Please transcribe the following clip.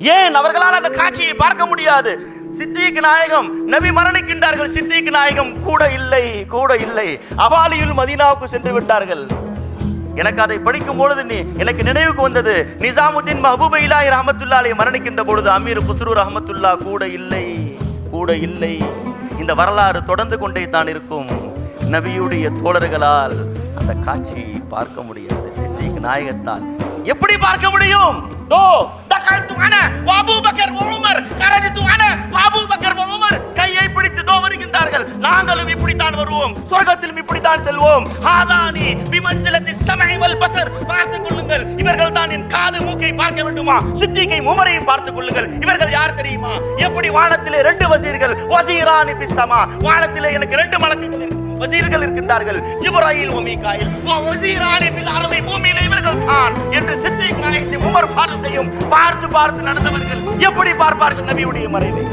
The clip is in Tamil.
ஏன் அவர்களால் அந்த காட்சியை பார்க்க முடியாது? சித்திக் நாயகம் நபி மரணிக்கின்றார்கள், சித்திக் நாயகம் கூட இல்லை. அவாலியுல் மதீனாவுக்கு சென்று விட்டார்கள். எனக்கு அதை படிக்கும் பொழுது எனக்கு நினைவுக்கு வந்தது, நிசாமுத்தீன் மஹபூப இலாஹி ரஹ்மத்துல்லாஹி அலைஹி மரணிக்கின்ற பொழுது அமீர் குஸ்ரு ரஹ்மத்துல்லாஹ் கூட இல்லை. இந்த வரலாறு தொடர்ந்து கொண்டே தான் இருக்கும். நபியுடைய தோழர்களால் அந்த காட்சியை பார்க்க முடியாது. சித்திக் நாயகத்தால் எப்படி பார்க்க முடியும்? கையை பிடித்து தோ வருகின்றார்கள். நாங்களும் இப்படித்தான் வருவோம், சொர்க்கத்திலும் இப்படித்தான் செல்வோம். பார்த்துக் கொள்ளுங்கள், இவர்கள் தான் என் காது மூக்கை பார்க்க வேண்டுமா? சித்திகை உமரையும் பார்த்துக் கொள்ளுங்கள். இவர்கள் யார் தெரியுமா? எப்படி வானத்திலே 2 வசீர்கள், வசீரானி ஃபிஸ் ஸமா, வானத்திலே எனக்கு 2 மலக்குகள் வசீர்கள் இருக்கின்றார்கள், ஜிப்ராயில் வ மீகாயில், வசீரானி ஃபில் அர்தி, பூமியிலே இவர்கள் தான் என்று சித்திக் நாயகத்தை உமர் பார்த்தையும் பார்த்து நடந்தவர்கள் எப்படி பார்ப்பார்கள் நபியுடைய மறைவை?